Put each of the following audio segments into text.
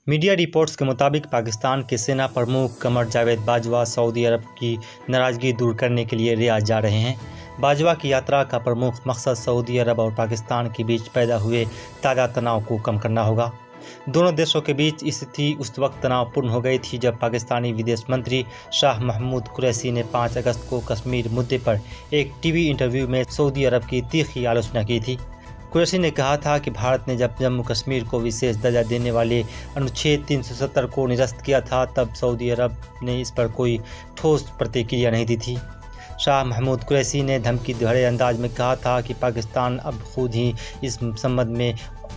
Media reports के मुताबिक पाकिस्तान के सेना प्रमुख कमर जावेद बाजवा सऊदी अरब की नाराज़गी दूर करने के लिए रियाद जा रहे हैं। बाजवा की यात्रा का प्रमुख मकसद सऊदी अरब और पाकिस्तान के बीच पैदा हुए ताज़ा तनाव को कम करना होगा। दोनों देशों के बीच स्थिति उस वक्त तनावपूर्ण हो गई थी जब पाकिस्तानी विदेश मंत्री शाह महमूद कुरैशी ने 5 अगस्त को कश्मीर मुद्दे पर एक टीवी इंटरव्यू में सऊदी अरब की तीखी आलोचना की थी। कुरैशी ने कहा था कि भारत ने जब जम्मू कश्मीर को विशेष दर्जा देने वाले अनुच्छेद 370 को निरस्त किया था तब सऊदी अरब ने इस पर कोई ठोस प्रतिक्रिया नहीं दी थी। शाह महमूद कुरैशी ने धमकी भरे अंदाज में कहा था कि पाकिस्तान अब खुद ही इस संबंध में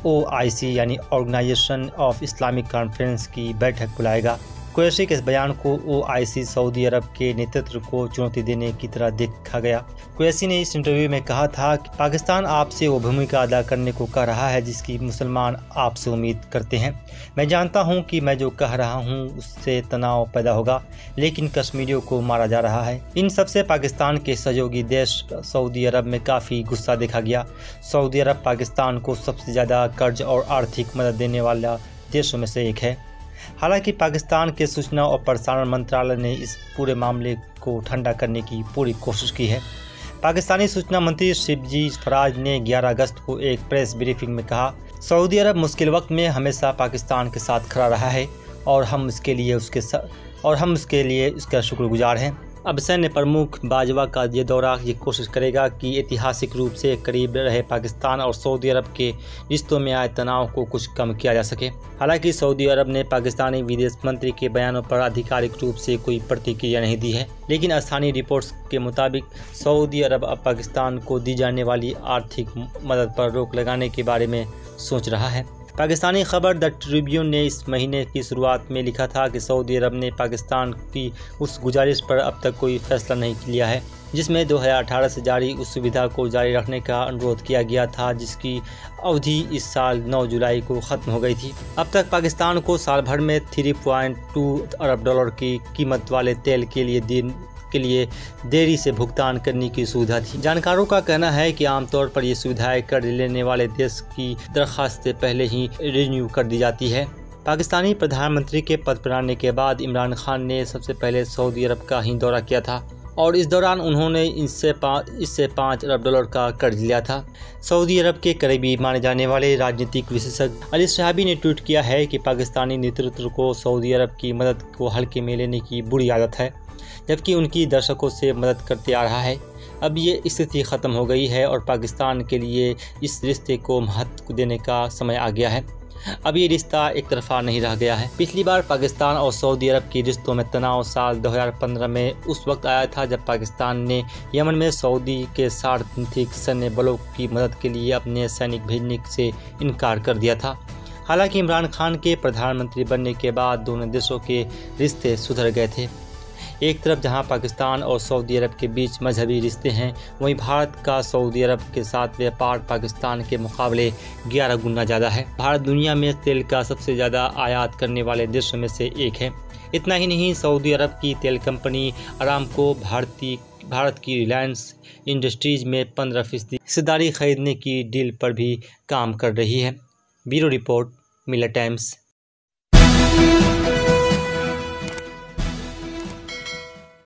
OIC यानी ऑर्गेनाइजेशन ऑफ इस्लामिक कॉन्फ्रेंस की बैठक बुलाएगा। कुरैशी के इस बयान को OIC सऊदी अरब के नेतृत्व को चुनौती देने की तरह देखा गया। कुरैशी ने इस इंटरव्यू में कहा था कि पाकिस्तान आपसे वो भूमिका अदा करने को कह रहा है जिसकी मुसलमान आपसे उम्मीद करते हैं। मैं जानता हूं कि मैं जो कह रहा हूं उससे तनाव पैदा होगा, लेकिन कश्मीरियों को मारा जा रहा है। इन सबसे पाकिस्तान के सहयोगी देश सऊदी अरब में काफ़ी गुस्सा देखा गया। सऊदी अरब पाकिस्तान को सबसे ज़्यादा कर्ज और आर्थिक मदद देने वाला देशों में से एक है। हालांकि पाकिस्तान के सूचना और प्रसारण मंत्रालय ने इस पूरे मामले को ठंडा करने की पूरी कोशिश की है। पाकिस्तानी सूचना मंत्री शिबजी फराज ने 11 अगस्त को एक प्रेस ब्रीफिंग में कहा, सऊदी अरब मुश्किल वक्त में हमेशा पाकिस्तान के साथ खड़ा रहा है और हम इसके लिए उसका शुक्रगुजार हैं। अब सैन्य प्रमुख बाजवा का ये दौरा ये कोशिश करेगा कि ऐतिहासिक रूप से करीब रहे पाकिस्तान और सऊदी अरब के रिश्तों में आए तनाव को कुछ कम किया जा सके। हालांकि सऊदी अरब ने पाकिस्तानी विदेश मंत्री के बयानों पर आधिकारिक रूप से कोई प्रतिक्रिया नहीं दी है, लेकिन स्थानीय रिपोर्ट्स के मुताबिक सऊदी अरब अब पाकिस्तान को दी जाने वाली आर्थिक मदद पर रोक लगाने के बारे में सोच रहा है। पाकिस्तानी खबर द ट्रिब्यून ने इस महीने की शुरुआत में लिखा था कि सऊदी अरब ने पाकिस्तान की उस गुजारिश पर अब तक कोई फैसला नहीं लिया है जिसमें 2018 से जारी उस सुविधा को जारी रखने का अनुरोध किया गया था, जिसकी अवधि इस साल 9 जुलाई को ख़त्म हो गई थी। अब तक पाकिस्तान को साल भर में 3.2 अरब डॉलर की कीमत वाले तेल के लिए देरी से भुगतान करने की सुविधा थी। जानकारों का कहना है कि आमतौर पर ये सुविधाएं कर्ज लेने वाले देश की दरख्वास्त से पहले ही रिन्यू कर दी जाती है। पाकिस्तानी प्रधानमंत्री के पद पर आने के बाद इमरान खान ने सबसे पहले सऊदी अरब का ही दौरा किया था और इस दौरान उन्होंने इससे 5 अरब डॉलर का कर्ज लिया था। सऊदी अरब के करीबी माने जाने वाले राजनीतिक विशेषज्ञ अली शहाबी ने ट्वीट किया है कि पाकिस्तानी नेतृत्व को सऊदी अरब की मदद को हल्के में लेने की बुरी आदत है, जबकि उनकी दशकों से मदद करते आ रहा है। अब ये स्थिति ख़त्म हो गई है और पाकिस्तान के लिए इस रिश्ते को महत्व देने का समय आ गया है। अब ये रिश्ता एक तरफा नहीं रह गया है। पिछली बार पाकिस्तान और सऊदी अरब के रिश्तों में तनाव साल 2015 में उस वक्त आया था जब पाकिस्तान ने यमन में सऊदी के सार्वत्रिक सैन्य बलों की मदद के लिए अपने सैनिक भेजने से इनकार कर दिया था। हालांकि इमरान खान के प्रधानमंत्री बनने के बाद दोनों देशों के रिश्ते सुधर गए थे। एक तरफ जहां पाकिस्तान और सऊदी अरब के बीच मजहबी रिश्ते हैं, वहीं भारत का सऊदी अरब के साथ व्यापार पाकिस्तान के मुकाबले 11 गुना ज़्यादा है। भारत दुनिया में तेल का सबसे ज़्यादा आयात करने वाले देशों में से एक है। इतना ही नहीं, सऊदी अरब की तेल कंपनी अरामको भारत की रिलायंस इंडस्ट्रीज में 15% हिस्सेदारी खरीदने की डील पर भी काम कर रही है। Bureau report, mirror times.